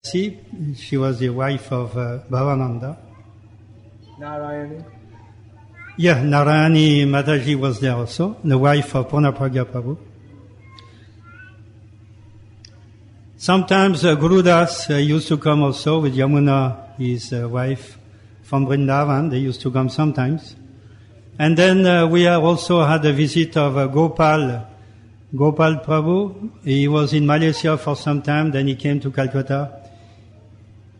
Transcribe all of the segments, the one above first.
She was the wife of Bhavananda. Narayani. Yeah, Narayani Mataji was there also, the wife of Purnapragya Prabhu. Sometimes Guru Das used to come also with Yamuna, his wife, from Vrindavan. They used to come sometimes. And then we also had a visit of Gopal Prabhu. He was in Malaysia for some time, then he came to Calcutta.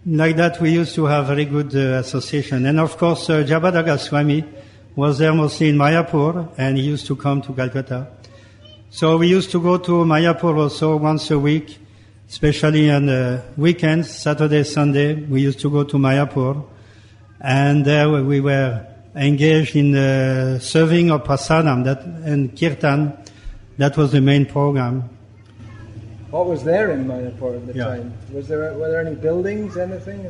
Like that, we used to have very good association. And of course, Jabadaga Swami was there mostly in Mayapur, and he used to come to Calcutta. So we used to go to Mayapur also once a week, especially on weekends, Saturday, Sunday. We used to go to Mayapur, and there we were engaged in serving of prasadam and kirtan. That was the main program. What was there in Mayapur at the time? Were there any buildings, anything?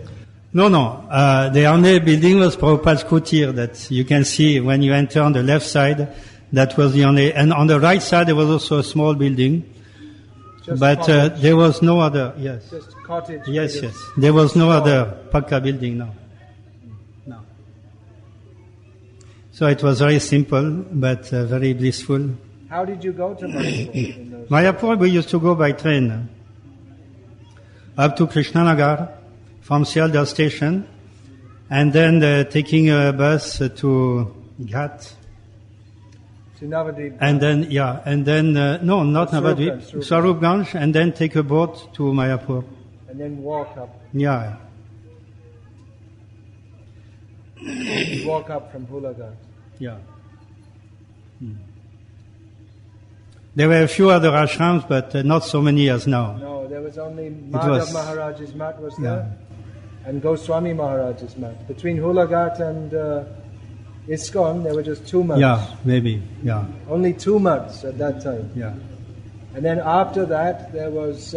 No. The only building was Prabhupada's kutir that you can see when you enter on the left side. That was the only, and on the right side there was also a small building. Just but there was no other. Yes. Just cottage. Yes. There was no other Pakka building. No. So it was very simple, but very blissful. How did you go to Mayapur? Mayapur, we used to go by train up to Krishnanagar from Sialdah station, and then taking a bus to Ghat. To Navadvip. And then no, not Navadvip, Swarupganj, and then take a boat to Mayapur. And then walk up. Yeah. Walk up from Hulagat. Yeah. There were a few other ashrams, but not so many as now. No, there was only Madhav Maharaj's mat was there, and Goswami Maharaj's mat. Between Hulagat and ISKCON, there were just 2 mats. Yeah, maybe, yeah. Only 2 mats at that time. Yeah. And then after that, there was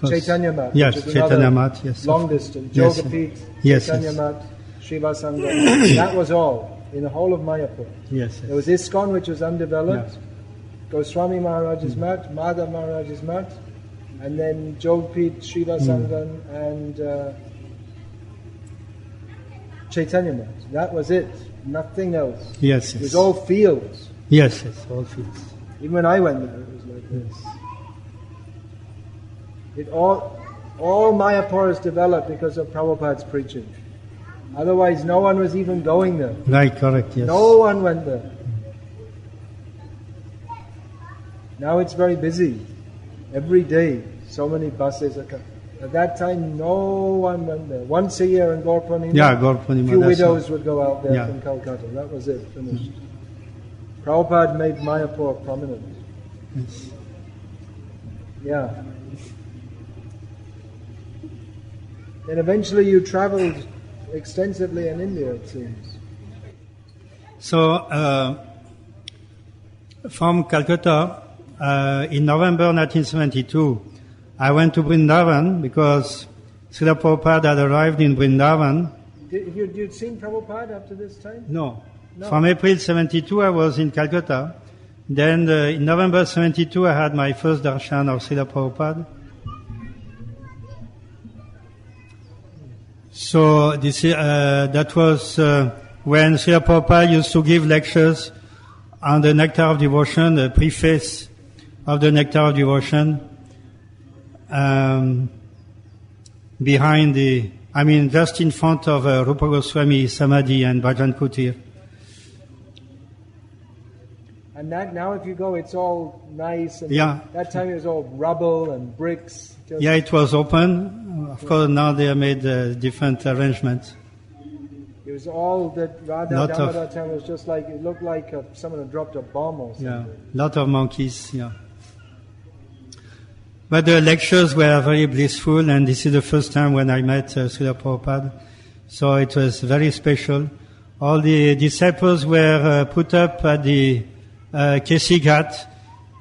Chaitanya Mat. Yes, which is Chaitanya Mat, yes. Long distance. Jogapith, Chaitanya Mat, Shiva Sangha. That was all in the whole of Mayapur. Yes. There was ISKCON, which was undeveloped. Yeah. Goswami Maharaj's mat, Madhav Maharaj's mat, and then Jogapith, Shiva Sangam, and Chaitanya mat. That was it. Nothing else. Yes. It was all fields. Yes, all fields. Even when I went there, it was like this. It all Mayapur is developed because of Prabhupada's preaching. Otherwise, no one was even going there. Right, correct, yes. No one went there. Now it's very busy. Every day, so many buses are coming. At that time, no one went there. Once a year in Gaur Purnima, a few widows would go out there from Calcutta. That was it, finished. Prabhupada made Mayapur prominent. Yes. Yeah. Then eventually you traveled extensively in India, it seems. So, from Calcutta, in November 1972, I went to Vrindavan because Srila Prabhupada had arrived in Vrindavan. You'd seen Prabhupada up to this time? No. From April 72, I was in Calcutta. Then in November 72, I had my first darshan of Srila Prabhupada. So that was when Srila Prabhupada used to give lectures on the Nectar of Devotion, the preface of the Nectar of Devotion, just in front of Rupa Goswami Samadhi and Bhajan Kutir. And now if you go, it's all nice. And that time it was all rubble and bricks. Yeah, it was open. Of course, now they have made different arrangements. It was all that Radha Damodar time was just like, it looked like someone had dropped a bomb or something. Yeah, lot of monkeys, yeah. But the lectures were very blissful, and this is the first time when I met Srila Prabhupada. So it was very special. All the disciples were put up at the Kesi Ghat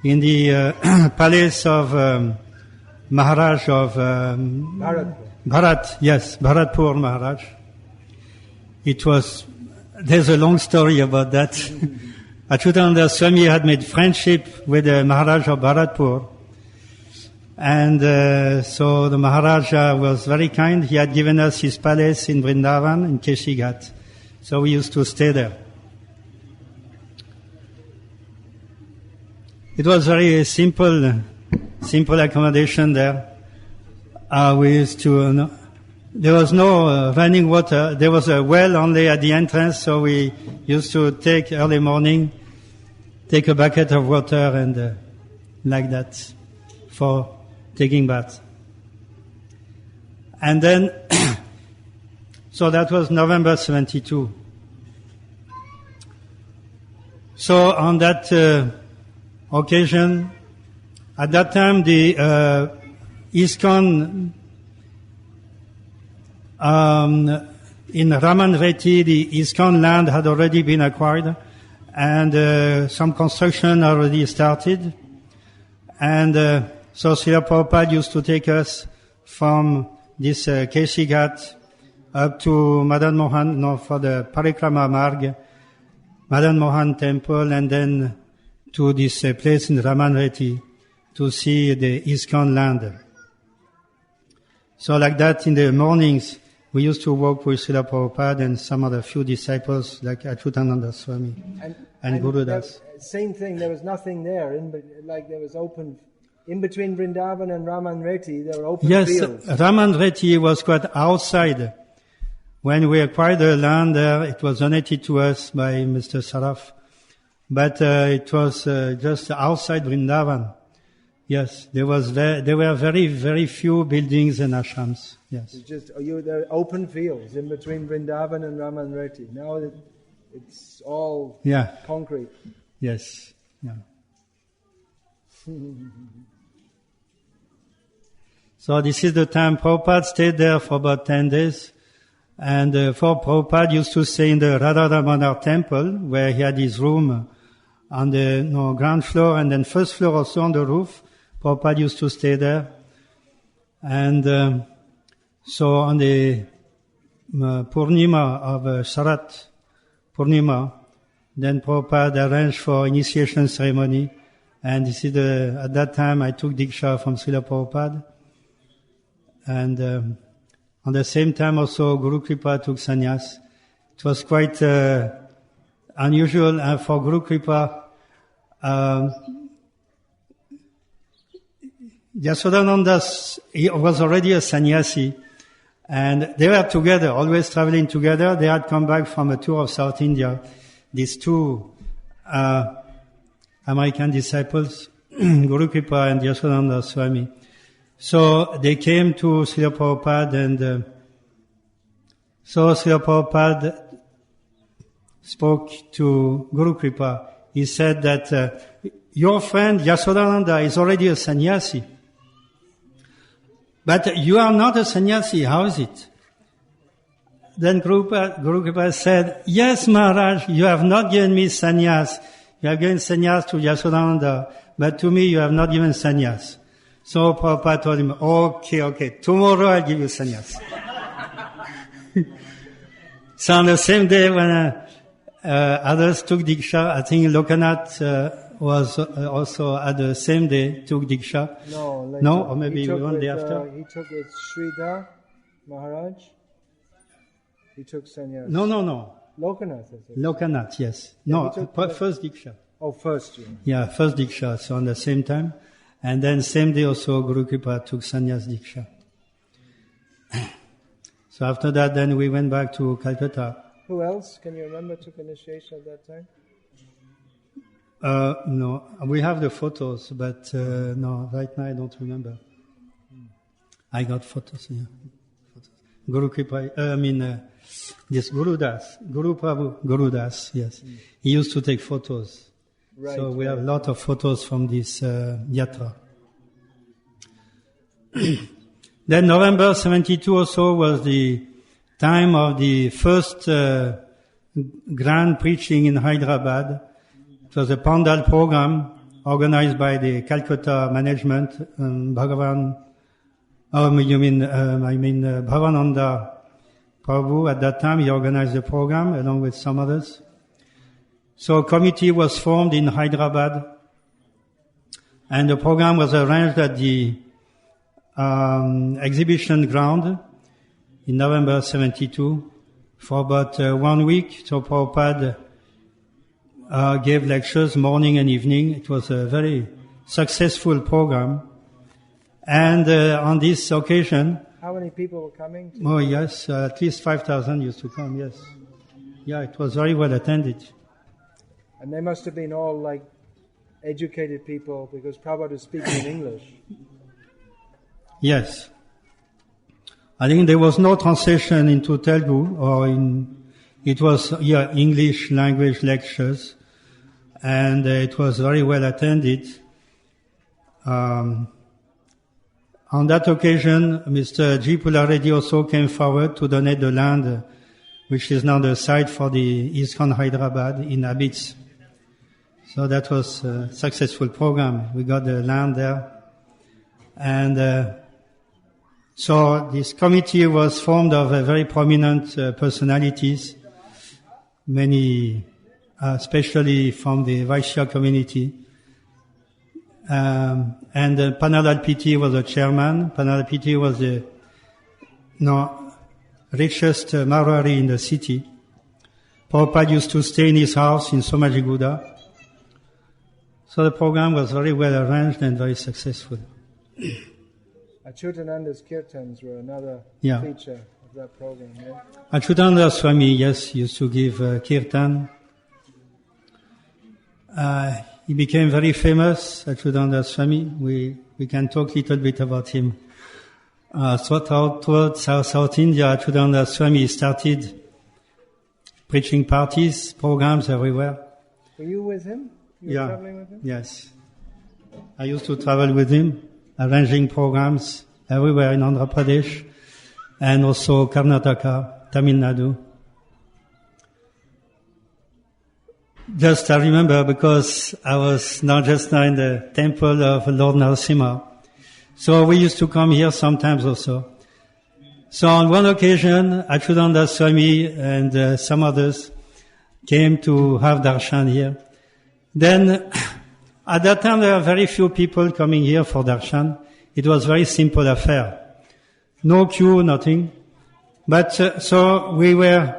in the palace of Maharaj of Bharatpur Maharaj. There's a long story about that. Achyutananda Swami had made friendship with the Maharaj of Bharatpur. And so the Maharaja was very kind. He had given us his palace in Vrindavan, in Keshi Ghat. So we used to stay there. It was very simple accommodation there. We used to, there was no running water. There was a well only at the entrance, so we used to take early morning, take a bucket of water and like that for taking bath. And then, so that was November 72. So on that occasion, at that time the ISKCON in Ramanreti, the ISKCON land had already been acquired, and some construction already started. And so Srila Prabhupada used to take us from this Keshi Ghat up to Madan Mohan, for the Parikrama Marg, Madan Mohan temple, and then to this place in Ramanreti to see the ISKCON land. So like that in the mornings, we used to walk with Srila Prabhupada and some other few disciples like Achyutananda Swami and Guru Das. Same thing, there was nothing there, there was open, in between Vrindavan and Ramanreti, there were open fields. Yes, Ramanreti was quite outside. When we acquired the land there, it was donated to us by Mr. Saraf. But it was just outside Vrindavan. Yes, there were very, very few buildings and ashrams. Yes. There are open fields in between Vrindavan and Ramanreti. Now it's all concrete. Yes. Yeah. So this is the time Prabhupada stayed there for about 10 days. And for Prabhupada used to stay in the Radha temple, where he had his room on the ground floor, and then first floor also on the roof. Prabhupada used to stay there. And so on the Purnima of Sharat Purnima, then Prabhupada arranged for initiation ceremony. And this is at that time I took Diksha from Srila Prabhupada. And on the same time also Guru Kripa took sannyas. It was quite unusual for Guru Kripa. Yashodananda was already a sannyasi, and they were together, always traveling together. They had come back from a tour of South India. These two American disciples, Guru Kripa and Yashodananda Swami. So they came to Srila Prabhupada, and so Srila Prabhupada spoke to Guru Kripa. He said that your friend Yashodananda is already a sannyasi. But you are not a sannyasi, how is it? Then Guru Kripa said, yes, Maharaj, you have not given me sannyas. You have given sannyas to Yashodananda, but to me you have not given sannyas. So Prabhupada told him, okay, tomorrow I'll give you sannyas. So on the same day when others took Diksha, I think Lokanath was also at the same day took Diksha. No, or maybe one day after. He took it Sridhar Maharaj. He took sannyas. No. Lokanath. Lokanath, yes. First Diksha. Oh, first. Yeah, first Diksha. So on the same time. And then same day also Guru Kripa took sannyas Diksha. So after that then we went back to Calcutta. Who else, can you remember, took initiation at that time? No, we have the photos, but no, right now I don't remember. I got photos, yeah. Guru Kripa, this Guru Das, Guru Prabhu, Guru Das, yes. He used to take photos. Right, so we have a lot of photos from this yatra. Then November 72 also was the time of the first grand preaching in Hyderabad. It was a Pandal program organized by the Calcutta management. Bhavananda Prabhu at that time, he organized the program along with some others. So a committee was formed in Hyderabad, and the program was arranged at the exhibition ground in November 72 for about 1 week. So Prabhupada gave lectures morning and evening. It was a very successful program. And on this occasion... How many people were coming? Oh, yes, at least 5,000 used to come, yes. Yeah, it was very well attended. And they must have been all like educated people because Prabhupada was speaking in English. Yes. I think there was no translation into Telugu it was English language lectures, and it was very well attended. On that occasion, Mr. G. Pullareddy also came forward to donate the land, which is now the site for the ISKCON Hyderabad in Abits. So that was a successful program. We got the land there. And so this committee was formed of very prominent personalities, many, especially from the Vaishya community. And Panadal Piti was the chairman. Panadal Piti was the richest Marwari in the city. Prabhupada used to stay in his house in Somajiguda. So the program was very well arranged and very successful. Achyutananda's kirtans were another feature of that program. Yeah? Achyutananda Swami, yes, used to give kirtan. He became very famous, Achyutananda Swami. We can talk a little bit about him. Towards South India, Achyutananda Swami started preaching parties, programs everywhere. Were you with him? You were traveling with him? Yes. I used to travel with him, arranging programs everywhere in Andhra Pradesh and also Karnataka, Tamil Nadu. Just I remember because I was just now in the temple of Lord Narasimha. So we used to come here sometimes also. So on one occasion, Achyutananda Swami and some others came to have darshan here. Then, at that time, there were very few people coming here for darshan. It was a very simple affair. No queue, nothing. But, so we were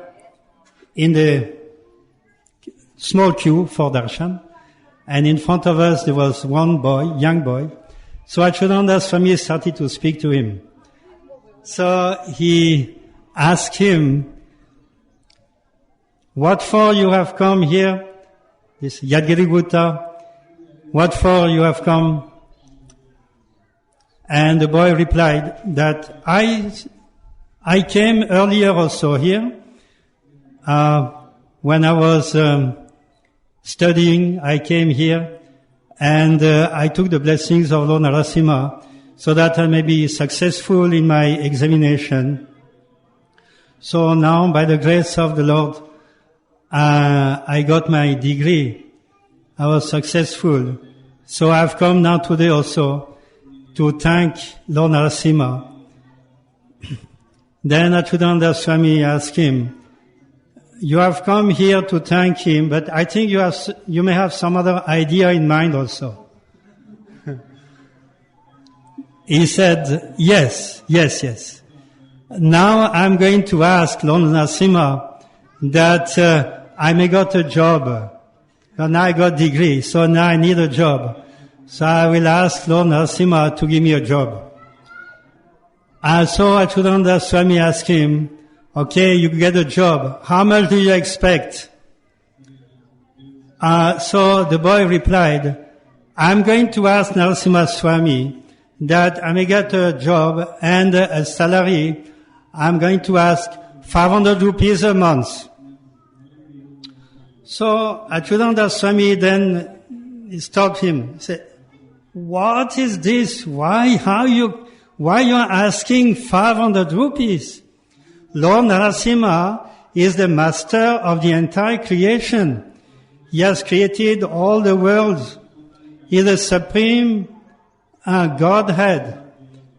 in the small queue for darshan. And in front of us, there was one boy, young boy. So Achyutananda Swami started to speak to him. So he asked him, "What for you have come here? This Yadagirigutta, what for you have come?" And the boy replied that I came earlier also here. When I was studying, I came here and I took the blessings of Lord Narasimha so that I may be successful in my examination. So now, by the grace of the Lord, I got my degree. I was successful. So I've come now today also to thank Lord Narasimha. Then Achyutananda Swami asked him, "You have come here to thank him, but I think you may have some other idea in mind also." He said, yes. Now I'm going to ask Lord Narasimha that I may got a job. And now I got degree, so now I need a job. So I will ask Lord Narasimha to give me a job. So Achyutananda Swami asked him, "Okay, you get a job. How much do you expect?" So the boy replied, "I'm going to ask Narasimha Swami that I may get a job and a salary. I'm going to ask 500 rupees a month." So Achyutananda Swami then stopped him. He said, "What is this? Why you are asking 500 rupees? Lord Narasimha is the master of the entire creation. He has created all the worlds. He is the supreme Godhead.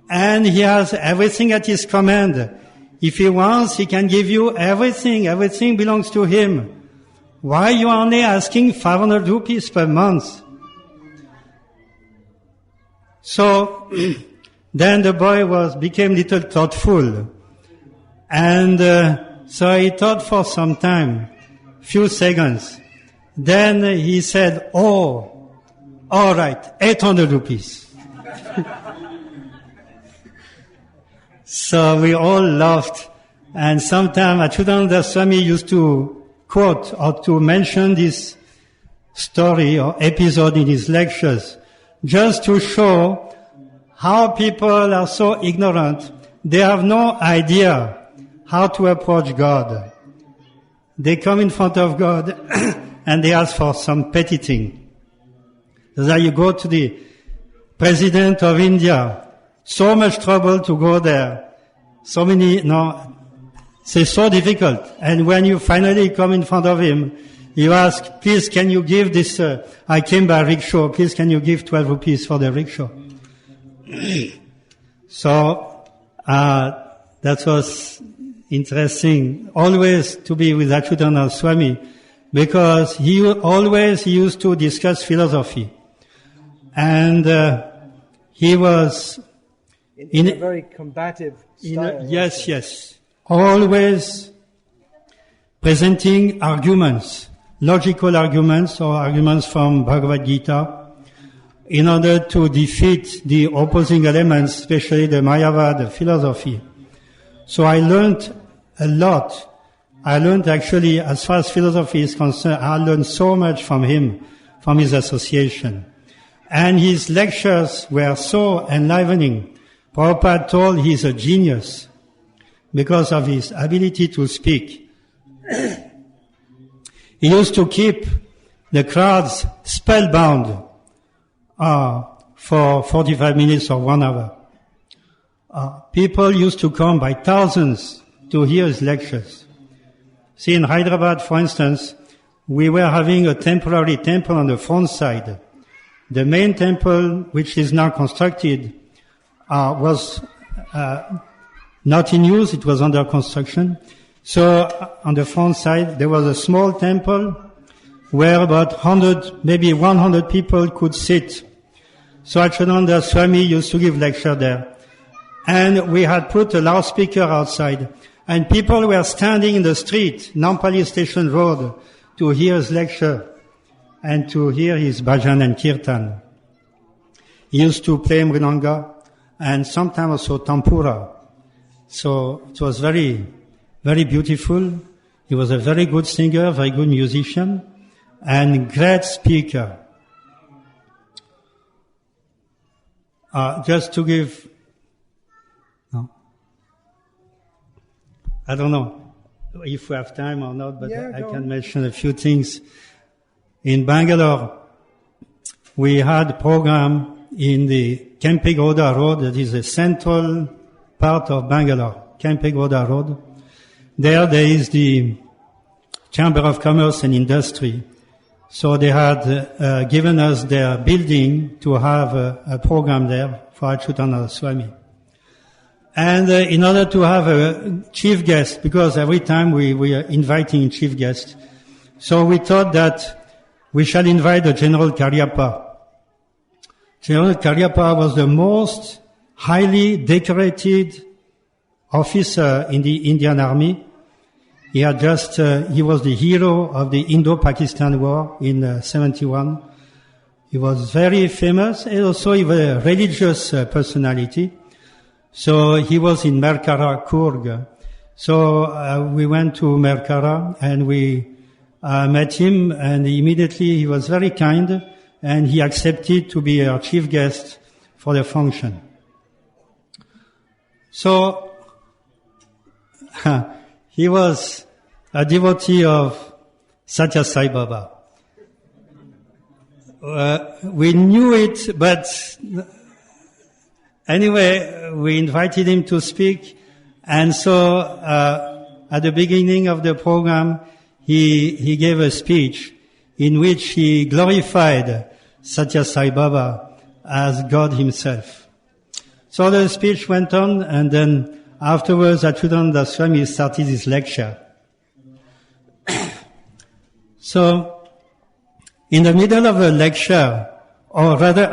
And he has everything at his command. If he wants, he can give you everything. Everything belongs to him. Why you are only asking 500 rupees per month?" So Then the boy became a little thoughtful. And so he thought for some time, few seconds. Then he said, "Oh, all right, 800 rupees." So we all laughed. And sometimes Achyutananda Swami used to quote or to mention this story or episode in his lectures, just to show how people are so ignorant. They have no idea how to approach God. They come in front of God and they ask for some petty thing. So you go to the President of India, so much trouble to go there. It's so difficult. And when you finally come in front of him, you ask, "Please, can you give this, I came by rickshaw, please can you give 12 rupees for the rickshaw?" So, that was interesting, always to be with Achyutananda Swami, because he used to discuss philosophy. And he was in a very combative style. Yes. Always presenting arguments, logical arguments or arguments from Bhagavad Gita, in order to defeat the opposing elements, especially the Mayavad philosophy. So I learned a lot. I learned actually, as far as philosophy is concerned, I learned so much from him, from his association. And his lectures were so enlivening. Prabhupada told he's a genius because of his ability to speak. He used to keep the crowds spellbound for 45 minutes or 1 hour. People used to come by thousands to hear his lectures. See, in Hyderabad, for instance, we were having a temporary temple on the front side. The main temple, which is now constructed, was not in use. It was under construction. So on the front side, there was a small temple where about 100, maybe 100 people could sit. So Achyutananda Swami used to give lecture there. And we had put a loudspeaker outside. And people were standing in the street, Nampally Station Road, to hear his lecture and to hear his bhajan and kirtan. He used to play mridanga and sometimes also tampura. So it was very, very beautiful. He was a very good singer, very good musician, and great speaker. Just to give, I don't know if we have time or not, but I can mention a few things. In Bangalore, we had a program in the Kempegoda Road, that is a central part of Bangalore, Kempegoda Road. There is the Chamber of Commerce and Industry. So they had given us their building to have a program there for Achyutananda Swami. And in order to have a chief guest, because every time we are inviting chief guests, so we thought that we shall invite the General Karyappa. General Karyappa was the most highly decorated officer in the Indian Army. He had he was the hero of the Indo-Pakistan War in 71. He was very famous, and also he was a religious personality. So he was in Merkara, Coorg. So we went to Merkara and we met him, and immediately he was very kind, and he accepted to be our chief guest for the function. So he was a devotee of Satya Sai Baba. We knew it, but anyway, we invited him to speak, and so at the beginning of the program, he gave a speech in which he glorified Satya Sai Baba as God himself. So the speech went on, and then afterwards Achyutananda Swami started his lecture. So in the middle of the lecture, or rather,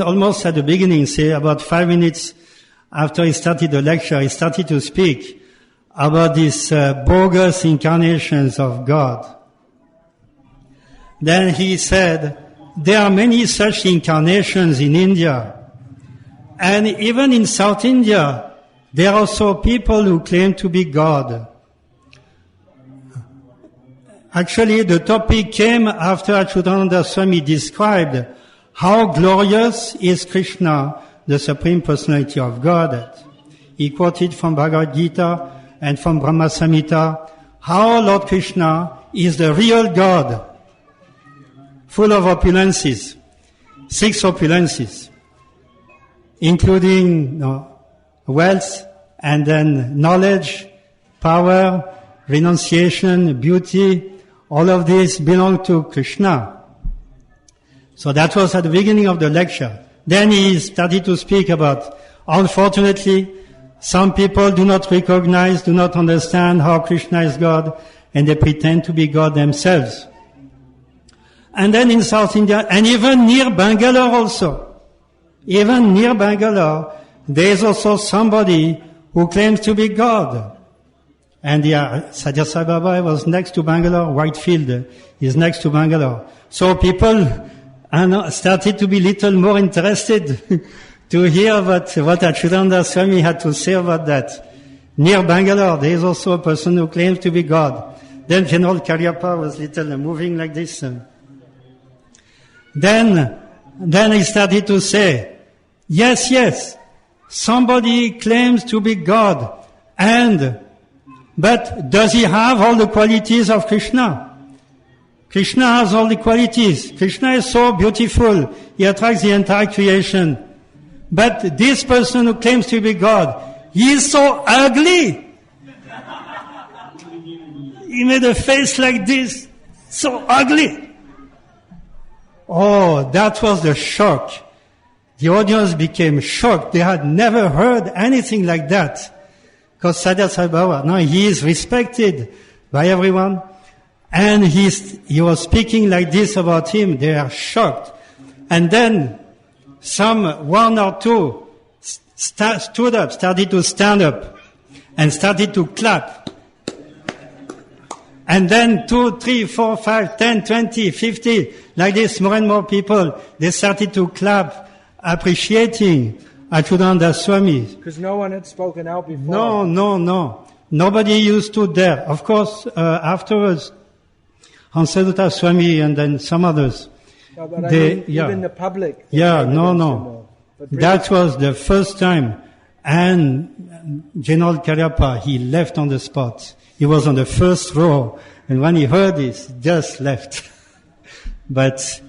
almost at the beginning, say about 5 minutes after he started the lecture, he started to speak about these bogus incarnations of God. Then he said, there are many such incarnations in India. And even in South India, there are also people who claim to be God. Actually, the topic came after Achyutananda Swami described how glorious is Krishna, the Supreme Personality of God. He quoted from Bhagavad Gita and from Brahma Samhita how Lord Krishna is the real God, full of opulences, 6 opulences, including wealth and then knowledge, power, renunciation, beauty. All of this belong to Krishna. So that was at the beginning of the lecture. Then he started to speak about, unfortunately, some people do not recognize, do not understand how Krishna is God, and they pretend to be God themselves. And then in South India, and even near Bangalore also, even near Bangalore, there is also somebody who claims to be God. And Sathya Sai Baba was next to Bangalore, Whitefield is next to Bangalore. So people started to be little more interested to hear what Achyutananda Swami had to say about that. Near Bangalore, there is also a person who claims to be God. Then General Karyappa was little moving like this. Then he started to say, yes, somebody claims to be God, but does he have all the qualities of Krishna? Krishna has all the qualities. Krishna is so beautiful. He attracts the entire creation. But this person who claims to be God, he is so ugly. He made a face like this. So ugly. Oh, that was the shock. The audience became shocked. They had never heard anything like that. Because Sathya Sai Baba, now he is respected by everyone. And he was speaking like this about him. They are shocked. And then one or two stood up, started to stand up and started to clap. And then 2, 3, 4, 5, 10, 20, 50, like this, more and more people, they started to clap, appreciating Achyutananda Swami. Because no one had spoken out before. No. Nobody used to dare. Of course, afterwards, Hansadutta Swami and then some others. No, but even the public. No. That was the first time. And General Karyappa, he left on the spot. He was on the first row. And when he heard this, he just left. But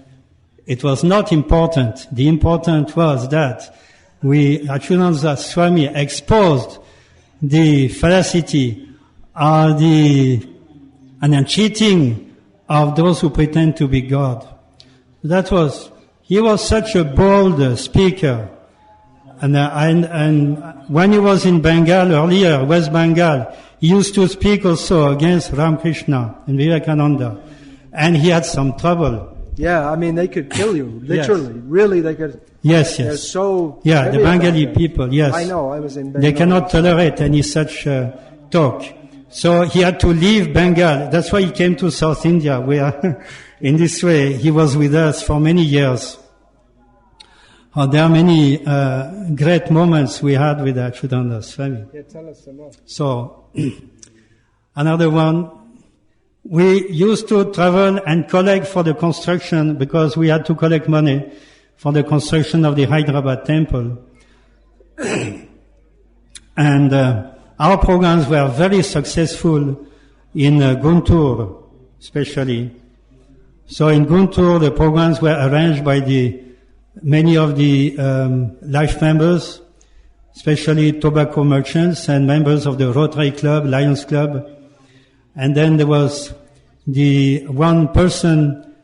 it was not important. The important was that Achyutananda Swami exposed the falsity and the cheating of those who pretend to be God. He was such a bold speaker. And when he was in Bengal earlier, West Bengal, he used to speak also against Ramakrishna and Vivekananda. And he had some trouble. Yeah, they could kill you, literally. Yes. Really, they could. Yes. They're so. Yeah, the Bengali people, yes. I know, I was in Bengal. They cannot tolerate any such talk. So he had to leave Bengal. That's why he came to South India, where in this way he was with us for many years. There are many great moments we had with Achyutananda Swami. Yeah, tell us some more. So, another one, we used to travel and collect for the construction, because we had to collect money for the construction of the Hyderabad temple. And our programs were very successful in Guntur, especially. So in Guntur, the programs were arranged by many of the life members, especially tobacco merchants and members of the Rotary Club, Lions Club. And then there was the one person,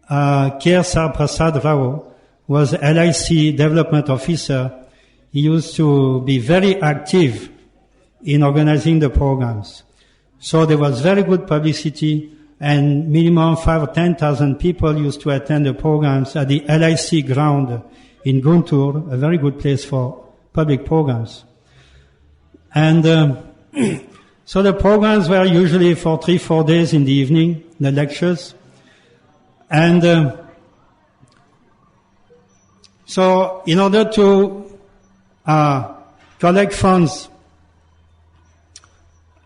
Kersar Prasad Rao, was LIC development officer. He used to be very active in organizing the programs. So there was very good publicity, and minimum 5,000 or 10,000 people used to attend the programs at the LIC ground in Guntur, a very good place for public programs. And so the programs were usually for 3-4 days in the evening, the lectures. And so in order to collect funds,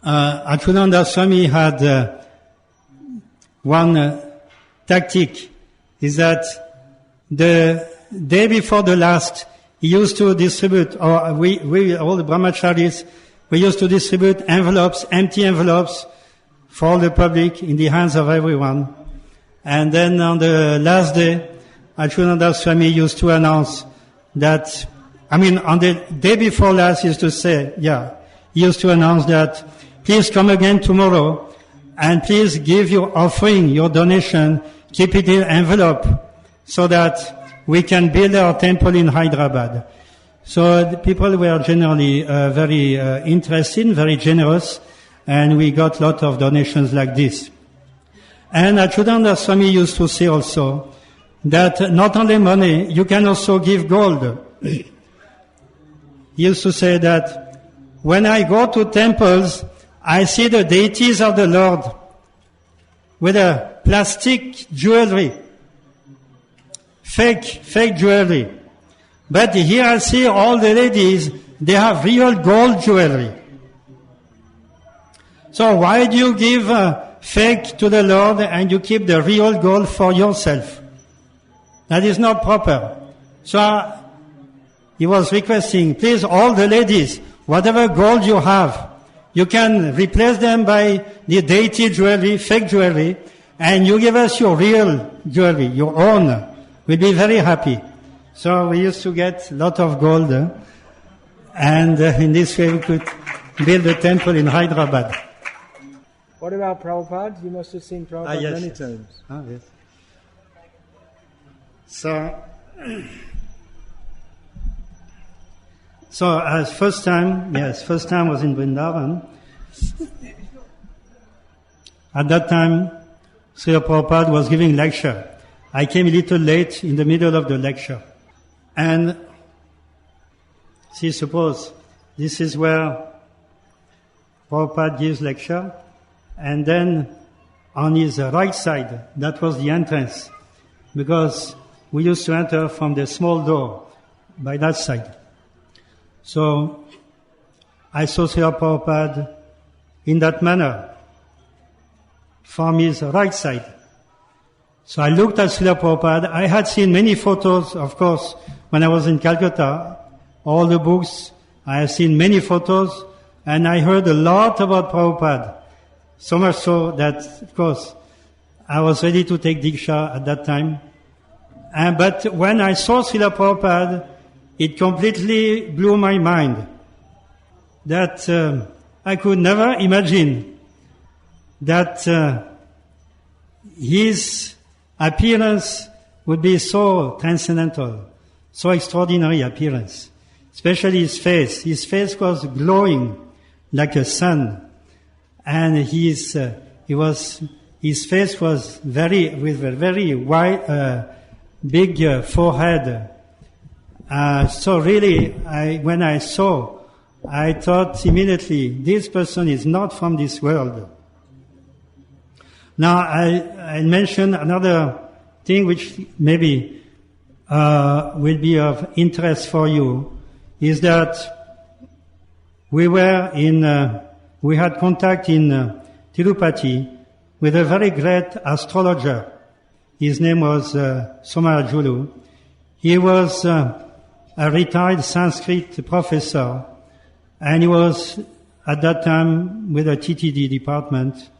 Achyutananda Swami had one tactic, is that the day before the last, he used to distribute, or we all the brahmacharis, we used to distribute envelopes, empty envelopes, for all the public in the hands of everyone. And then on the last day, Achyutananda Swami used to announce that, on the day before last, he used to say, he used to announce that, please come again tomorrow, and please give your offering, your donation, keep it in envelope, so that we can build our temple in Hyderabad. So the people were generally very interested, very generous, and we got a lot of donations like this. And Achyutananda Swami used to say also that not only money, you can also give gold. He used to say that when I go to temples, I see the deities of the Lord with a plastic jewelry, fake jewelry. But here I see all the ladies, they have real gold jewelry. So why do you give fake to the Lord and you keep the real gold for yourself? That is not proper. So he was requesting, please, all the ladies, whatever gold you have, you can replace them by the deity jewelry, fake jewelry, and you give us your real jewelry, your own. We'll be very happy. So we used to get a lot of gold, and in this way we could build a temple in Hyderabad. What about Prabhupada? You must have seen Prabhupada many times. Yes. So as first time was in Vrindavan. At that time, Srila Prabhupada was giving lecture. I came a little late in the middle of the lecture. And suppose this is where Prabhupada gives lecture, and then on his right side, that was the entrance, because we used to enter from the small door by that side. So I saw Srila Prabhupada in that manner, from his right side. So I looked at Srila Prabhupada. I had seen many photos, of course, when I was in Calcutta, all the books. I have seen many photos, and I heard a lot about Prabhupada. So much so that, of course, I was ready to take Diksha at that time. But when I saw Srila Prabhupada, it completely blew my mind. That I could never imagine that his appearance would be so transcendental, so extraordinary appearance. Especially his face. His face was glowing like a sun. And his face was with a very wide, big forehead. So really, when I saw, I thought immediately, this person is not from this world. Now, I mentioned another thing which maybe will be of interest for you, is that we had contact in Tirupati with a very great astrologer. His name was Somarajulu. He was a retired Sanskrit professor, and he was at that time with the TTD department.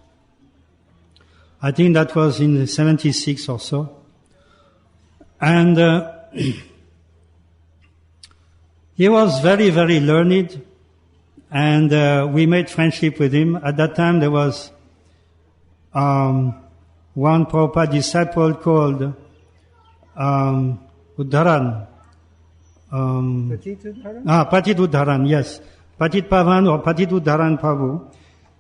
I think that was in 76 or so. And he was very, very learned, and we made friendship with him. At that time there was one Prabhupada disciple called Uddharan. Patit Uddharan, yes. Patit Pavan or Patit Uddharan Prabhu.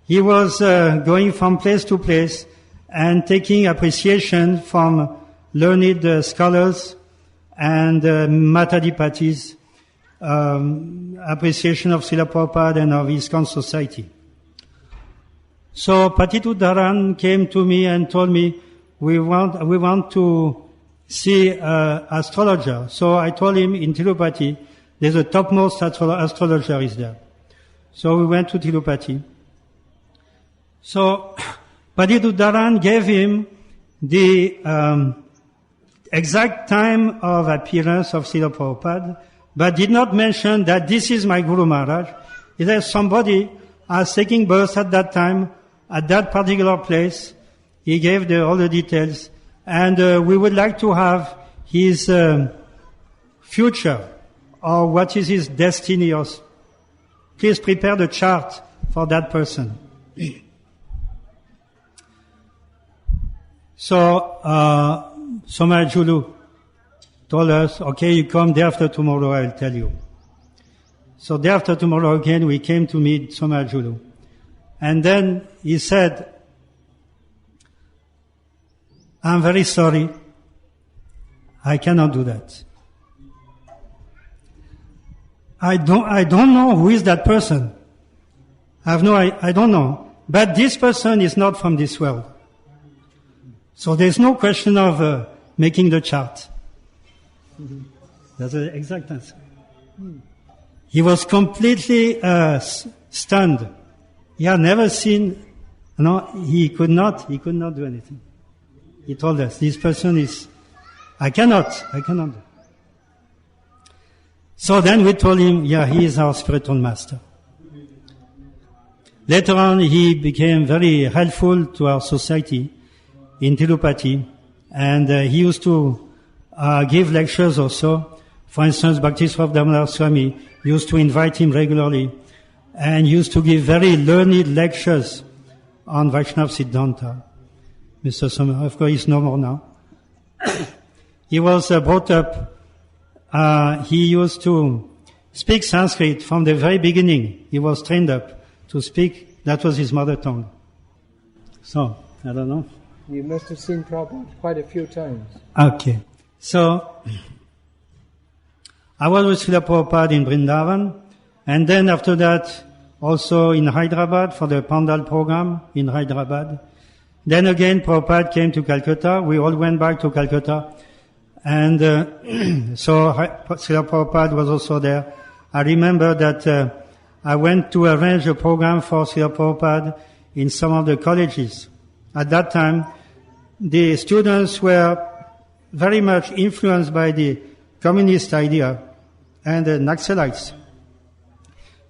He was going from place to place, and taking appreciation from learned scholars and Matadipatis, appreciation of Srila Prabhupada and of ISKCON society. So Patitudaran came to me and told me, we want to see astrologer. So I told him in Tirupati, there's a topmost astrologer is there. So we went to Tirupati. So Patitudaran gave him the exact time of appearance of Srila Prabhupada, but did not mention that this is my Guru Maharaj. Is there somebody taking birth at that time, at that particular place? He gave all the details, and we would like to have his future, or what is his destiny. Please prepare the chart for that person. So Somayajulu told us, okay, you come day after tomorrow, I'll tell you. So day after tomorrow again, we came to meet Somayajulu. And then he said, I'm very sorry, I cannot do that. I don't know who is that person. I don't know. But this person is not from this world. So there's no question of making the chart. That's the exact answer. He was completely stunned. He had never seen, he could not do anything. He told us, this person is, I cannot. So then we told him, he is our spiritual master. Later on, he became very helpful to our society in Tirupati, and he used to give lectures also. For instance, Bhakti Swami used to invite him regularly, and used to give very learned lectures on Vaishnava Siddhanta. Mr. Swami, of course, he's no more now. He was brought up, he used to speak Sanskrit from the very beginning. He was trained up to speak, that was his mother tongue. So, I don't know. You must have seen Prabhupada quite a few times. Okay. So, I was with Srila Prabhupada in Vrindavan, and then after that, also in Hyderabad for the Pandal program in Hyderabad. Then again, Prabhupada came to Calcutta. We all went back to Calcutta. And so Srila Prabhupada was also there. I remember that I went to arrange a program for Srila Prabhupada in some of the colleges. At that time, the students were very much influenced by the communist idea and the Naxalites.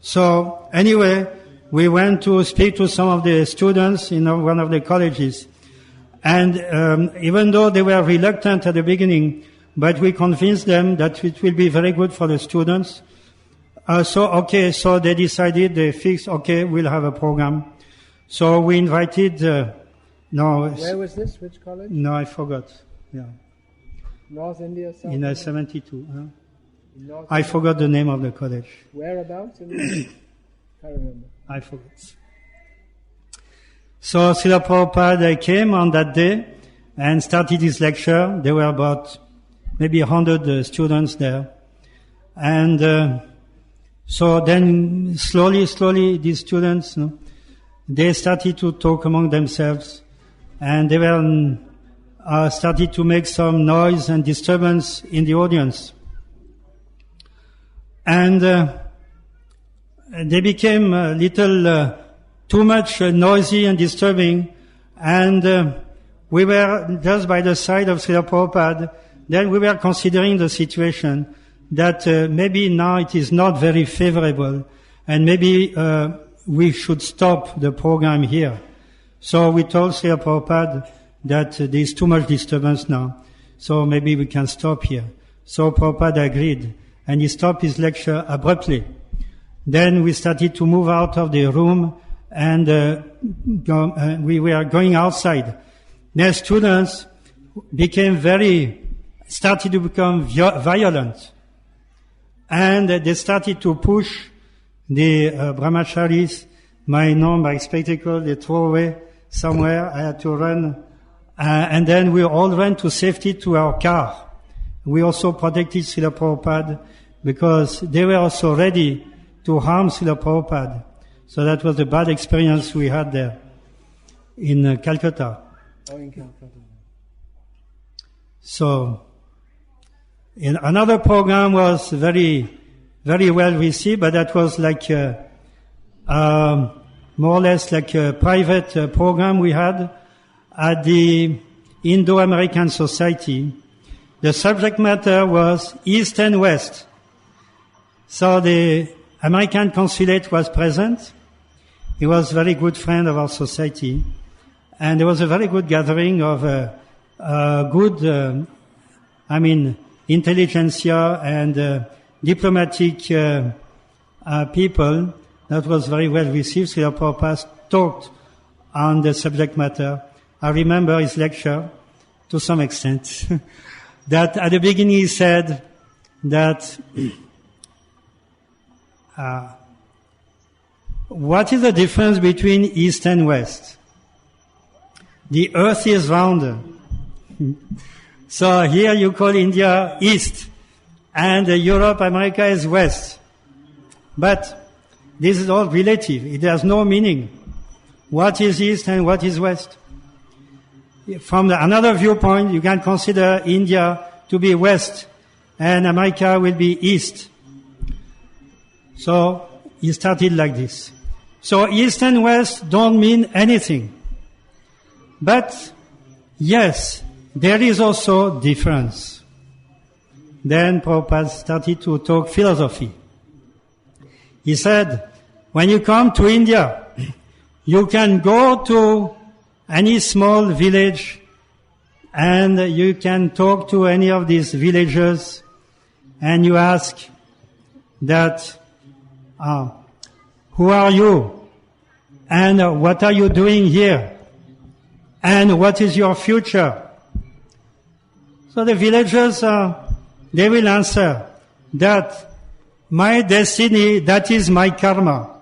So anyway, we went to speak to some of the students in one of the colleges. And even though they were reluctant at the beginning, but we convinced them that it will be very good for the students. So they decided, they fixed, we'll have a program. So we invited, Where was this? Which college? No, I forgot. Yeah. North India? South in India? 72. Huh? In I forgot the name of the college. Whereabouts? Can't remember. I forgot. So Srila Prabhupada came on that day and started his lecture. There were about maybe 100 students there. And so then slowly these students, they started to talk among themselves, and they were started to make some noise and disturbance in the audience. And they became a little too much noisy and disturbing, and we were just by the side of Srila Prabhupada. Then we were considering the situation that maybe now it is not very favorable, and maybe we should stop the program here. So we told Srila Prabhupada that there is too much disturbance now, so maybe we can stop here. So Prabhupada agreed, and he stopped his lecture abruptly. Then we started to move out of the room, and we were going outside. The students started to become violent, and they started to push the brahmacharis. My spectacle, they throw away somewhere. I had to run And then we all ran to safety to our car. We also protected Srila Prabhupada because they were also ready to harm Srila Prabhupada. So that was a bad experience we had there in Calcutta. Oh, in Calcutta. So, another program was very, very well received, but that was like more or less like a private program we had at the Indo-American Society. The subject matter was East and West. So the American consulate was present. He was a very good friend of our society. And there was a very good gathering of good, intelligentsia and diplomatic people. That was very well received. Srila Prabhupada talked on the subject matter. I remember his lecture to some extent. That at the beginning he said that what is the difference between East and West? The earth is round. So here you call India East and Europe, America is West. But this is all relative. It has no meaning. What is East and what is West? From another viewpoint, you can consider India to be West and America will be East. So he started like this. So East and West don't mean anything. But yes, there is also difference. Then Prabhupada started to talk philosophy. He said, when you come to India, you can go to any small village and you can talk to any of these villagers and you ask that, who are you? And what are you doing here? And what is your future? So the villagers, they will answer that my destiny, that is my karma.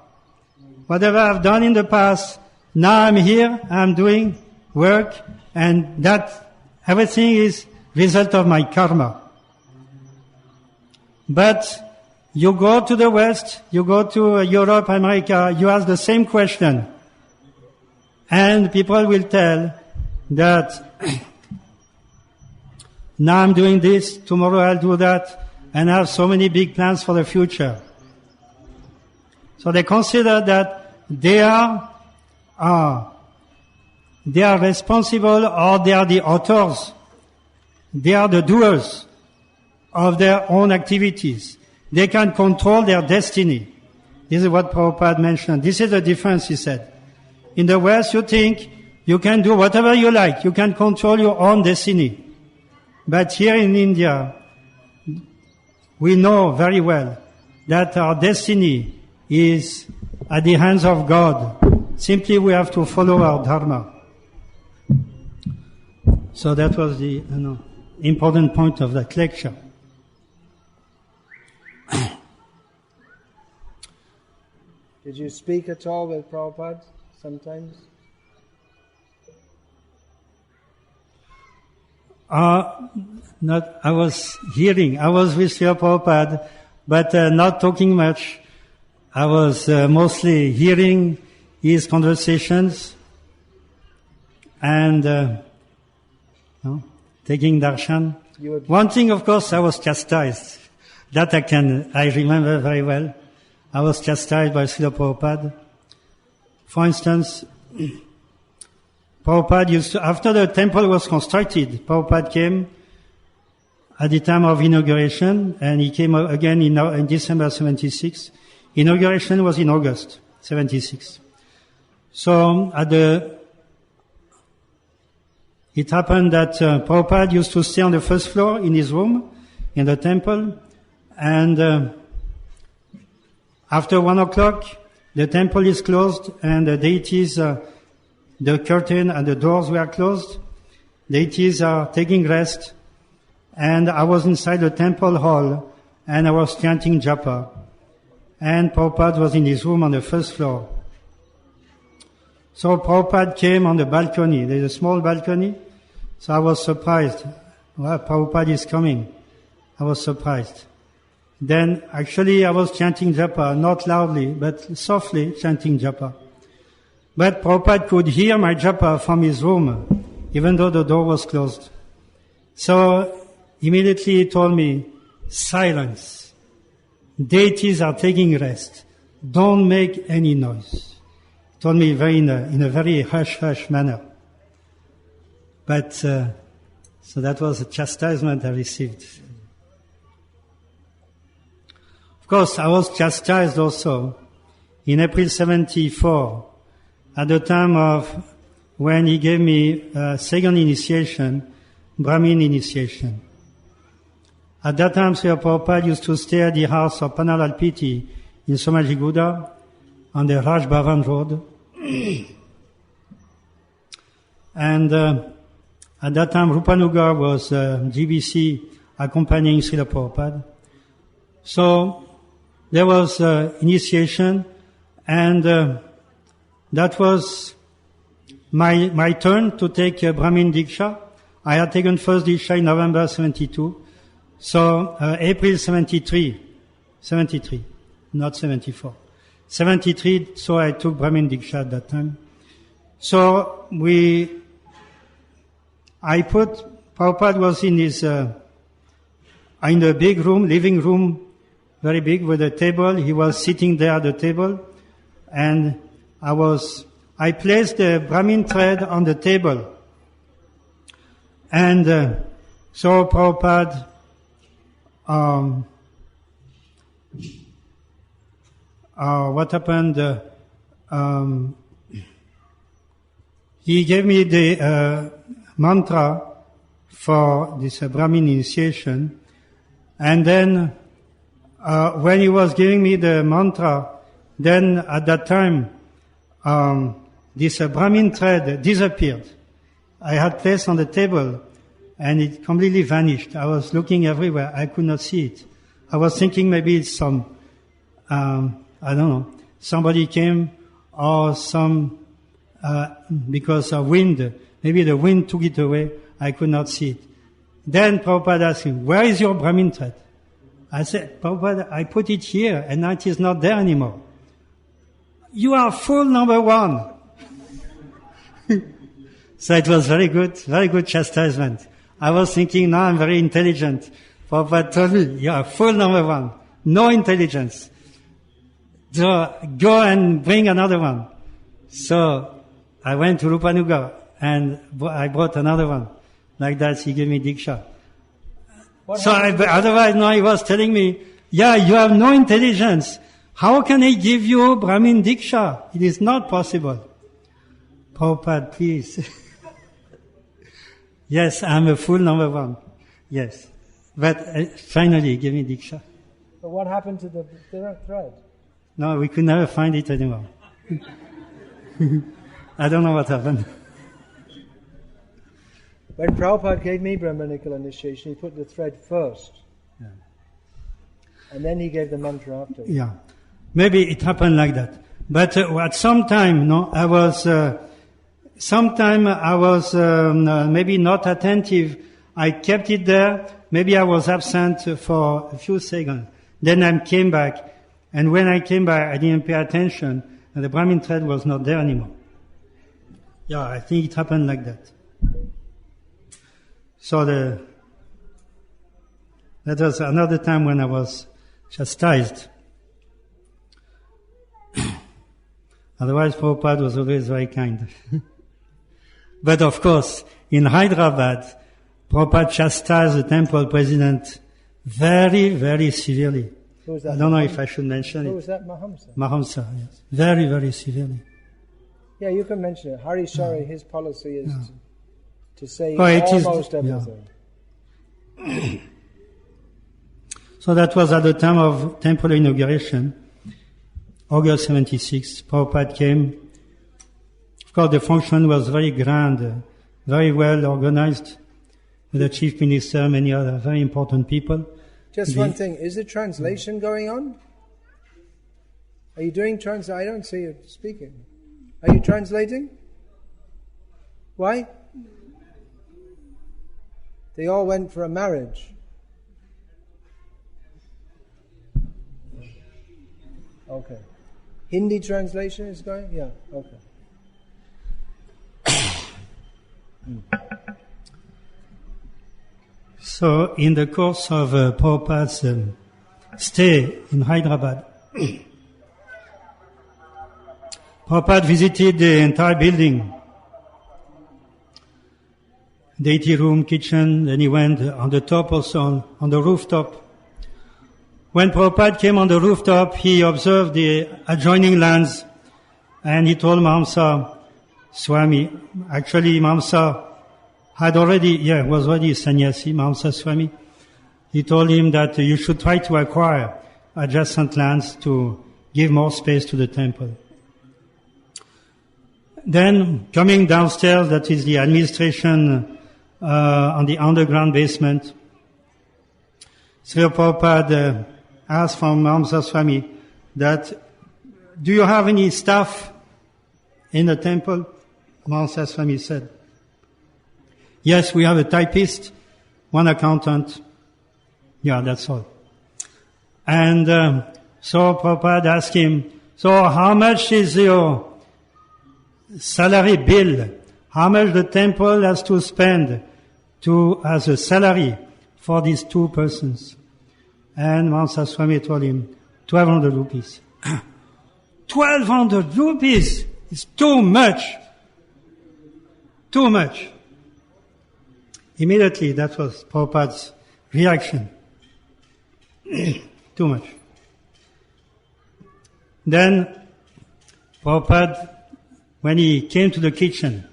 Whatever I've done in the past, now I'm here, I'm doing work, and that everything is result of my karma. But you go to the West, you go to Europe, America, you ask the same question. And people will tell that now I'm doing this, tomorrow I'll do that, and I have so many big plans for the future. So they consider that they are responsible, or they are the authors. They are the doers of their own activities. They can control their destiny. This is what Prabhupada mentioned. This is the difference, he said. In the West, you think you can do whatever you like. You can control your own destiny. But here in India, we know very well that our destiny is at the hands of God. Simply we have to follow our dharma. So that was the important point of that lecture. Did you speak at all with Prabhupada sometimes? I was hearing. I was with Srila Prabhupada, but not talking much. I was mostly hearing his conversations and taking darshan. One thing, of course, I was chastised. That I remember very well. I was chastised by Srila Prabhupada. For instance, Prabhupada used to, after the temple was constructed, Prabhupada came at the time of inauguration, and he came again in December 76. Inauguration was in August 76. So it happened that Prabhupada used to stay on the first floor in his room in the temple, and after 1 o'clock, the temple is closed, and the deities, the curtain and the doors were closed. Deities are taking rest, and I was inside the temple hall, and I was chanting japa. And Prabhupada was in his room on the first floor. So Prabhupada came on the balcony. There's a small balcony. So I was surprised. Well, Prabhupada is coming. I was surprised. Then actually I was chanting japa, not loudly, but softly chanting japa. But Prabhupada could hear my japa from his room, even though the door was closed. So immediately he told me, silence. Deities are taking rest. Don't make any noise. He told me in a very hush manner. But, so that was a chastisement I received. Of course, I was chastised also in April 74, at the time of when he gave me second initiation, Brahmin initiation. At that time, Srila Prabhupada used to stay at the house of Panalal Piti in Yadagirigutta on the Raj Bhavan Road. And at that time, Rupanuga was GBC accompanying Srila Prabhupada. So there was initiation, and that was my turn to take Brahmin Diksha. I had taken first Diksha in November 72. So April 73, not 74. 73, so I took Brahmin Diksha at that time. So Prabhupada was in his, in the big room, living room, very big, with a table. He was sitting there at the table, and I placed the Brahmin thread on the table. And so Prabhupada what happened? He gave me the mantra for this Brahmin initiation, and then when he was giving me the mantra, then at that time this Brahmin thread disappeared. I had placed on the table, and it completely vanished. I was looking everywhere. I could not see it. I was thinking maybe it's some, I don't know, somebody came or because of wind, maybe the wind took it away. I could not see it. Then Prabhupada asked me, where is your Brahmin thread? I said, Prabhupada, I put it here, and now it is not there anymore. You are fool number one. So it was very good chastisement. I was thinking, now I'm very intelligent. Prabhupada told me, you are fool number one. No intelligence. So go and bring another one. So I went to Rupanuga and I brought another one. Like that, he gave me Diksha. Otherwise, no, he was telling me, yeah, you have no intelligence. How can I give you Brahmin Diksha? It is not possible. Prabhupada, please. Yes, I'm a fool number one. Yes. But finally, give me Diksha. But what happened to the thread? No, we could never find it anymore. I don't know what happened. When Prabhupada gave me Brahminical initiation, he put the thread first. Yeah. And then he gave the mantra after. Yeah. Maybe it happened like that. But at some time, I was maybe not attentive. I kept it there. Maybe I was absent for a few seconds. Then I came back. And when I came back, I didn't pay attention. And the Brahmin thread was not there anymore. Yeah, I think it happened like that. So that was another time when I was chastised. Otherwise, Prabhupada was always very kind. But of course, in Hyderabad, Prabhupada chastised the temple president very, very severely. Who was that? I don't know if I should mention it. Who was that? Mahamsa? Mahamsa, yes. Very, very severely. Yeah, you can mention it. Hari Shari, his policy is to say almost everything. Yeah. So that was at the time of temple inauguration, August 76. Prabhupada came. Of course, the function was very grand, very well organized, with the chief minister, many other very important people. Just one thing, is the translation going on? Are you doing translation? I don't see you speaking. Are you translating? Why? They all went for a marriage. Okay. Hindi translation is going? Yeah, okay. So, in the course of Prabhupada's stay in Hyderabad, Prabhupada visited the entire building, the 80-room kitchen, then he went on the top also, on the rooftop. When Prabhupada came on the rooftop, he observed the adjoining lands, and he told Mahamsa Swami, actually Mahamsa was already a sannyasi, Mahamsa Swami. He told him that you should try to acquire adjacent lands to give more space to the temple. Then, coming downstairs, that is the administration on the underground basement, Srila Prabhupada asked from Mahamsa Swami that, do you have any staff in the temple? Mahamsa Swami said, yes, we have a typist, one accountant. Yeah, that's all. And so Prabhupada asked him, so how much is your salary bill? How much the temple has to spend as a salary for these two persons? And Mahamsa Swami told him, 1,200 rupees. 1,200 rupees is too much. Too much. Immediately, that was Prabhupada's reaction. Too much. Then, Prabhupada, when he came to the kitchen,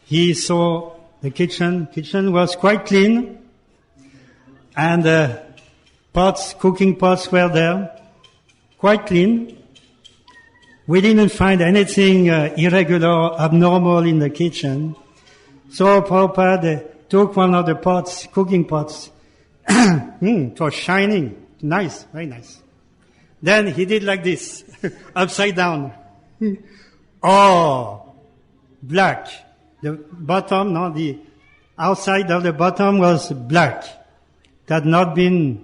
he saw the kitchen. Kitchen was quite clean, and cooking pots were there, quite clean. We didn't find anything irregular, abnormal in the kitchen. So Prabhupada took one of the pots, cooking pots. It was shining. Nice, very nice. Then he did like this, upside down. Oh, black. The bottom, the outside of the bottom was black. It had not been,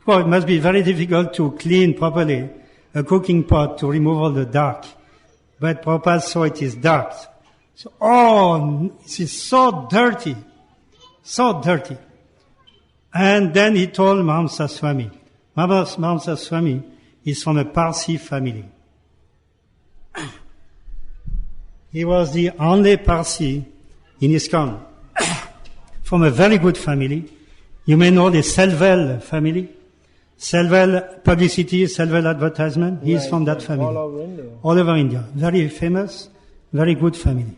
it must be very difficult to clean properly a cooking pot to remove all the dark. But Prabhupada saw it is dark. So, it is so dirty. So dirty. And then he told Mahamsa Swami. Mahamsa Swami is from a Parsi family. He was the only Parsi in ISKCON. From a very good family. You may know the Selvel family. Selvel publicity, Selvel advertisement. He is from that family. All over India. All over India. Very famous, very good family.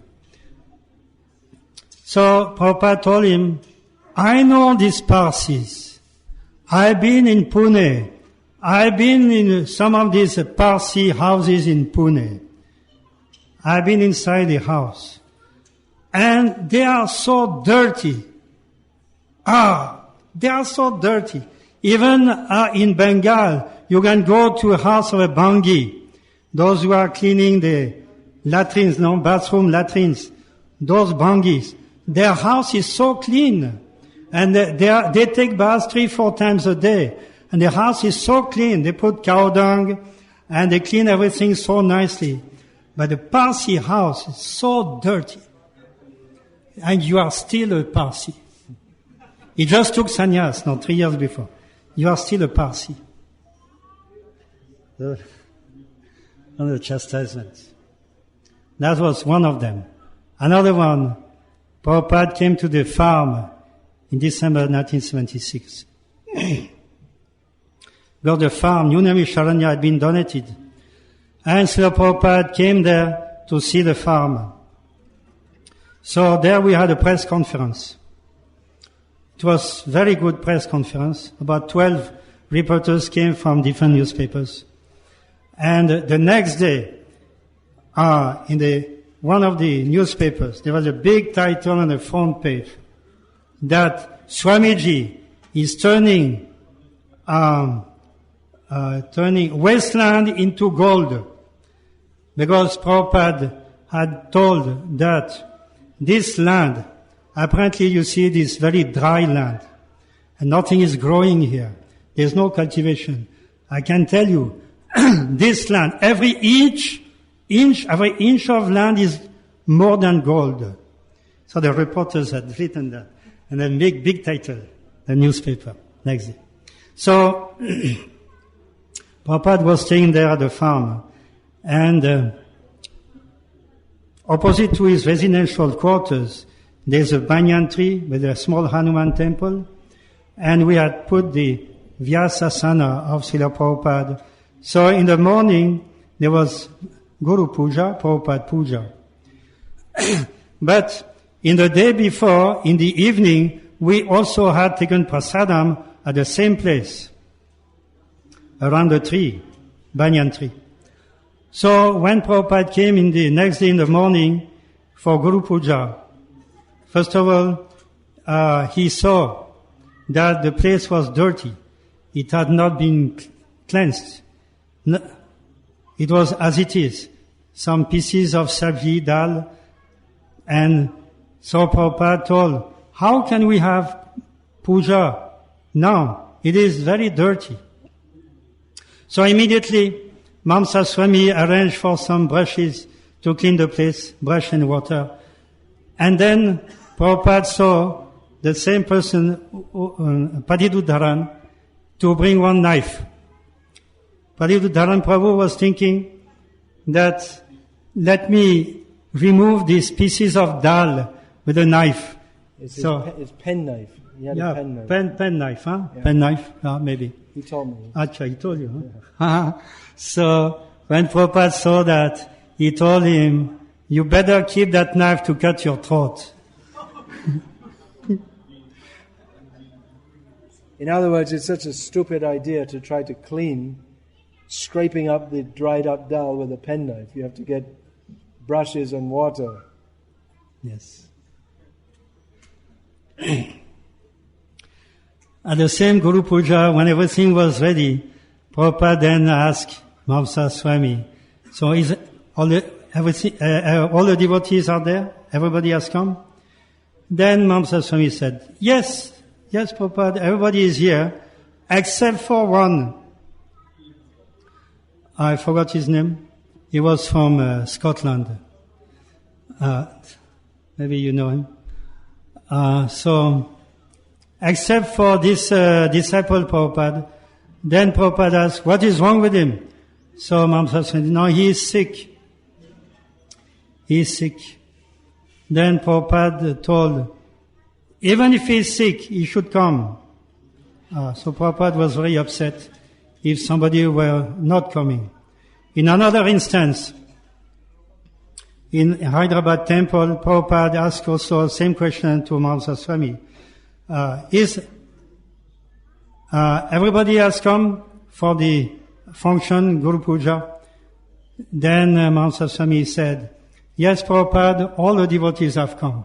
So Prabhupada told him, I know these Parsis. I've been in Pune. I've been in some of these Parsi houses in Pune. I've been inside the house. And they are so dirty. They are so dirty. Even in Bengal, you can go to a house of a Bangi. Those who are cleaning the latrines, bathroom latrines. Those Bangis. Their house is so clean. And they take baths 3-4 times a day. And the house is so clean. They put cow dung and they clean everything so nicely. But the Parsi house is so dirty. And you are still a Parsi. He just took sannyas, 3 years before. You are still a Parsi. One of the chastisements. That was one of them. Another one, Prabhupada came to the farm in December 1976. Because the farm, Unami Sharanya, had been donated. And Srila Prabhupada came there to see the farm. So there we had a press conference. It was a very good press conference. About 12 reporters came from different newspapers. And the next day, in one of the newspapers, there was a big title on the front page that Swamiji is turning wasteland into gold. Because Prabhupada had told that this land, apparently you see this very dry land, and nothing is growing here. There's no cultivation. I can tell you, this land, every inch of land is more than gold. So the reporters had written that, and then big title, the newspaper, next day. So, Prabhupada was staying there at the farm, and opposite to his residential quarters, there's a banyan tree with a small Hanuman temple, and we had put the Vyasasana of Srila Prabhupada. So in the morning, there was Guru Puja, Prabhupada Puja. But in the day before, in the evening, we also had taken prasadam at the same place, around the tree, banyan tree. So when Prabhupada came in the next day in the morning for Guru Puja, first of all, he saw that the place was dirty. It had not been cleansed. It was as it is. Some pieces of sabji, dal, and so Prabhupada told, how can we have puja now? It is very dirty. So immediately, Mamsa Swami arranged for some brushes to clean the place, brush and water. And then Prabhupada saw the same person, Padidudharan, to bring one knife. Padidudharan Prabhu was thinking that let me remove these pieces of dal with a knife. It's his pen knife. He had a pen knife. Pen knife, huh? Yeah. Pen knife, maybe. He told me. Acha, he told you, huh? Yeah. So, when Prabhupada saw that, he told him, you better keep that knife to cut your throat. In other words, it's such a stupid idea to try to clean, scraping up the dried up dal with a penknife. You have to get brushes and water. Yes. At the same Guru Puja, when everything was ready, Prabhupada then asked Mamsa Swami, so is all the devotees are there? Everybody has come? Then Mamsa Swami said, yes, Prabhupada, everybody is here, except for one. I forgot his name. He was from Scotland. Maybe you know him. So, except for this disciple Prabhupada, then Prabhupada asked, what is wrong with him? So Mamsa said, no, he is sick. He is sick. Then Prabhupada told, even if he is sick, he should come. So Prabhupada was very upset if somebody were not coming. In another instance, in Hyderabad temple, Prabhupada asked also the same question to Mamsa Swami. Everybody has come for the function, Guru Puja? Then Mamsa Swami said, yes, Prabhupada, all the devotees have come.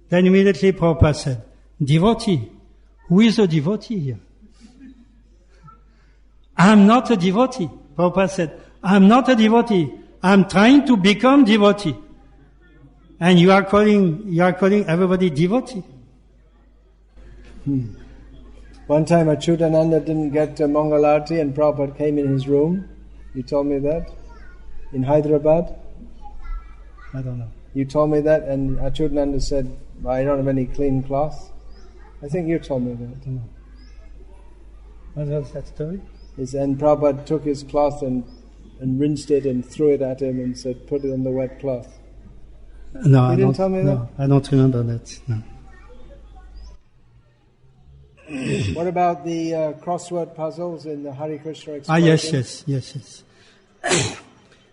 Then immediately Prabhupada said, devotee? Who is a devotee here? I'm not a devotee. Prabhupada said, I'm not a devotee. I'm trying to become devotee. And you are calling everybody devotee. One time Achyutananda didn't get Mangalarti and Prabhupada came in his room. You told me that? In Hyderabad? I don't know. You told me that and Achyutananda said, I don't have any clean cloth. I think you told me that. I don't know. What was that story? And Prabhupada took his cloth and rinsed it and threw it at him and said, put it on the wet cloth. No, you didn't tell me that? No, I don't remember that. No. What about the crossword puzzles in the Hare Krishna explosion? Yes.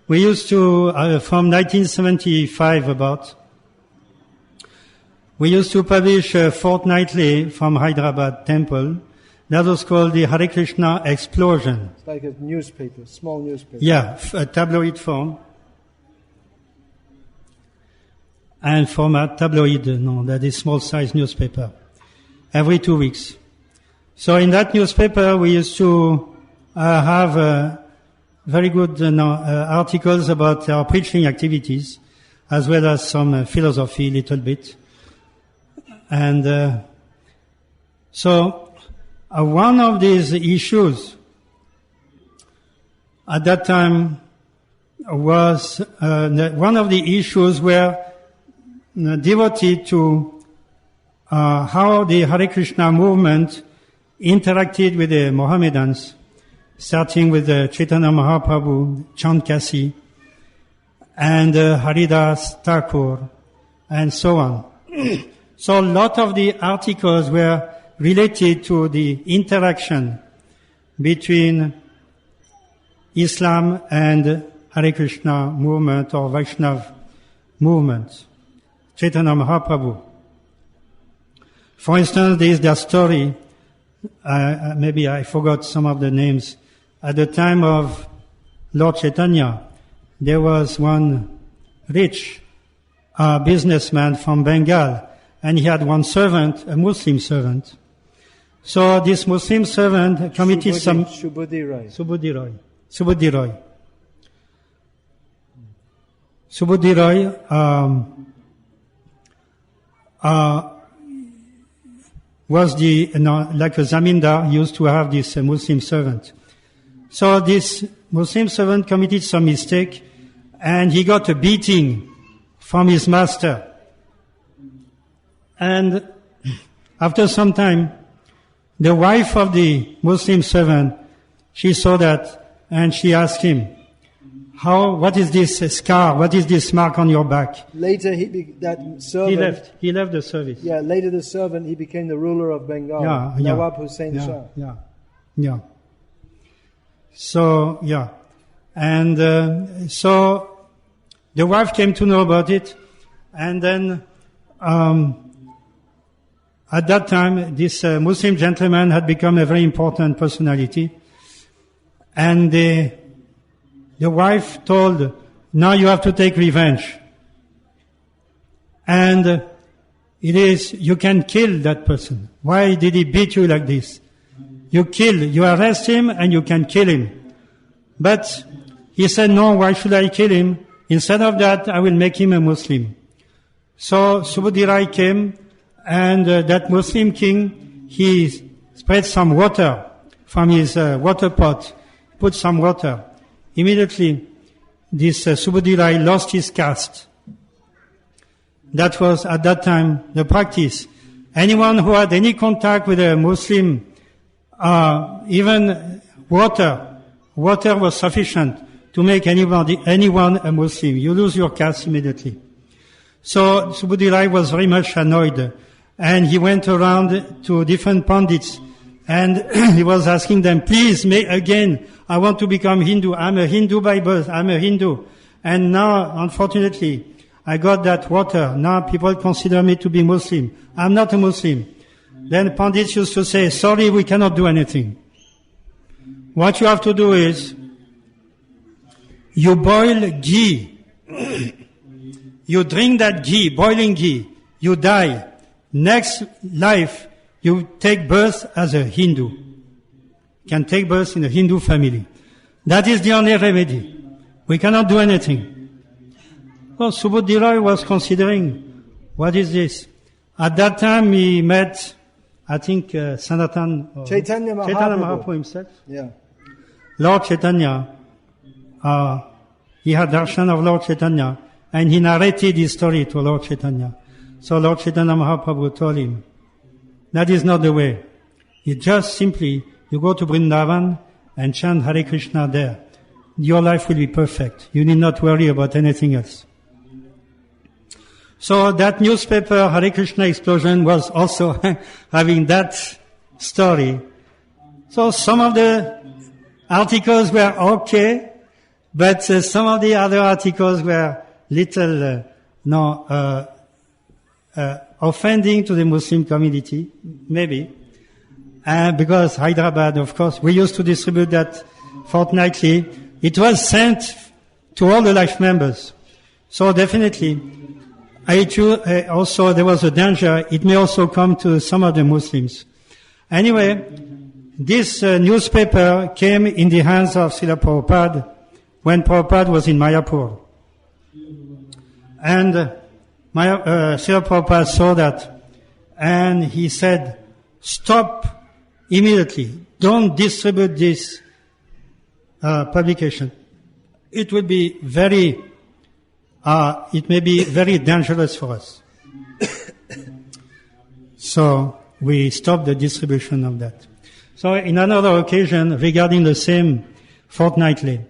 We used to, from 1975 about, we used to publish fortnightly from Hyderabad temple. That was called the Hare Krishna Explosion. It's like a newspaper, small newspaper. Yeah, a tabloid form. And format, tabloid, no, that is small size newspaper. Every 2 weeks. So in that newspaper we used to have very good articles about our preaching activities. as well as some philosophy a little bit. And so one of these issues at that time was one of the issues were devoted to how the Hare Krishna movement interacted with the Mohammedans, starting with Chaitanya Mahaprabhu, Chand Kasi, and Haridas Thakur, and so on. So a lot of the articles were related to the interaction between Islam and Hare Krishna movement or Vaishnava movement, Chaitanya Mahaprabhu. For instance, there is that story, maybe I forgot some of the names. At the time of Lord Chaitanya, there was one rich businessman from Bengal, and he had one servant, a Muslim servant. So this Muslim servant committed Subudhi Roy was like a zamindar used to have this Muslim servant. So this Muslim servant committed some mistake, and he got a beating from his master. And after some time, the wife of the Muslim servant, she saw that, and she asked him, what is this scar? What is this mark on your back? Later, that servant... He left the service. Yeah, later the servant, he became the ruler of Bengal. Nawab Hussain Shah. Yeah. So, and so the wife came to know about it, and then at that time, this Muslim gentleman had become a very important personality, and the wife told, now you have to take revenge. And you can kill that person. Why did he beat you like this? You arrest him and you can kill him. But he said, no, why should I kill him? Instead of that, I will make him a Muslim. So Subudhi Rai came, and that Muslim king, he spread some water from his water pot, put some water. Immediately, this Subudhi Rai lost his caste. That was, at that time, the practice. Anyone who had any contact with a Muslim, even water was sufficient to make anyone a Muslim. You lose your caste immediately. So Subudhi Rai was very much annoyed, and he went around to different pundits, and he was asking them, please, again, I want to become Hindu. I'm a Hindu by birth. I'm a Hindu. And now, unfortunately, I got that water. Now people consider me to be Muslim. I'm not a Muslim. Then pundits used to say, sorry, we cannot do anything. What you have to do is, you boil ghee. You drink that ghee, boiling ghee. You die. Next life, you take birth as a Hindu. You can take birth in a Hindu family. That is the only remedy. We cannot do anything. Well, Subudhi Rai was considering, what is this? At that time, he met, I think, Chaitanya Mahaprabhu himself. Yeah. Lord Chaitanya, he had darshan of Lord Chaitanya, and he narrated his story to Lord Chaitanya. So Lord Chaitanya Mahaprabhu told him, that is not the way. You just simply, you go to Vrindavan and chant Hare Krishna there. Your life will be perfect. You need not worry about anything else. So that newspaper, Hare Krishna Explosion, was also having that story. So some of the articles were okay, but some of the other articles were little, offending to the Muslim community, maybe. Because Hyderabad, of course, we used to distribute that fortnightly. It was sent to all the life members. So definitely, also there was a danger. It may also come to some of the Muslims. Anyway, this newspaper came in the hands of Srila Prabhupada when Prabhupada was in Mayapur. And Srila Prabhupada saw that, and he said, stop immediately. Don't distribute this publication. It will be it may be very dangerous for us. So we stopped the distribution of that. So in another occasion, regarding the same fortnightly,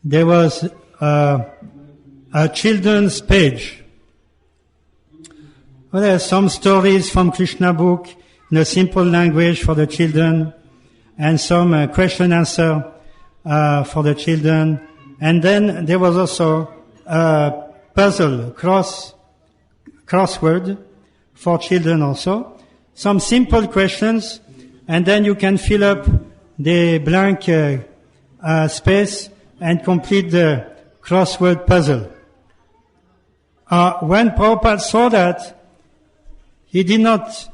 there was a children's page. Well, there are some stories from Krishna book in a simple language for the children, and some question answer for the children. And then there was also a puzzle, crossword for children also. Some simple questions, and then you can fill up the blank space and complete the crossword puzzle. When Prabhupada saw that, he did not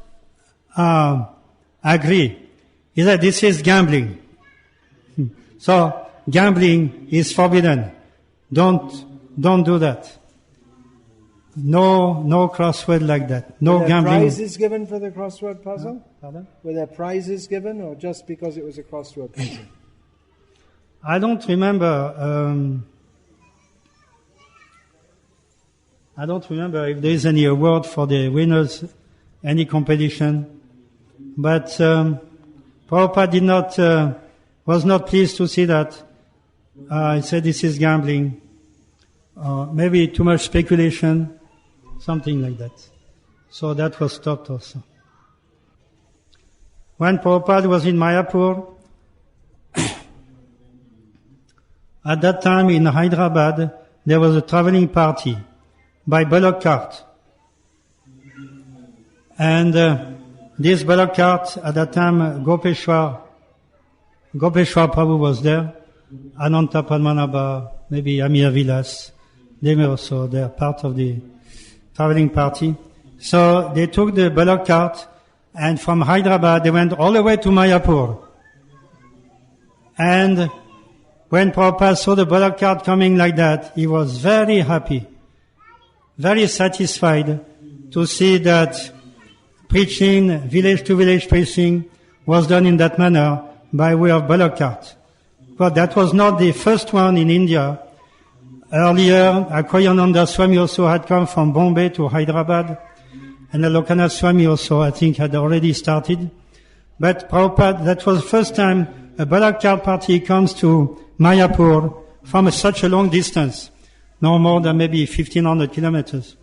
agree. He said, this is gambling. So, gambling is forbidden. Don't do that. No crossword like that. No gambling. Were there prizes given for the crossword puzzle? Pardon? Were there prizes given, or just because it was a crossword puzzle? I don't remember. I don't remember if there is any award for the winners, any competition. But Prabhupada was not pleased to see that. He said this is gambling, maybe too much speculation, something like that. So that was stopped also. When Prabhupada was in Mayapur, at that time in Hyderabad, there was a traveling party by bullock cart. And this bullock cart, at that time, Gopeshwar Prabhu was there, Ananta Padmanabha, maybe Amir Vilas, they were also there, part of the traveling party. So they took the bullock cart, and from Hyderabad they went all the way to Mayapur. And when Prabhupada saw the bullock cart coming like that, he was very happy, very satisfied to see that preaching, village to village preaching, was done in that manner by way of bullock cart. But that was not the first one in India. Earlier, Akhoyananda Swami also had come from Bombay to Hyderabad, and the Lokanath Swami also, I think, had already started. But Prabhupada, that was the first time a bullock cart party comes to Mayapur from such a long distance, no more than maybe 1,500 kilometers.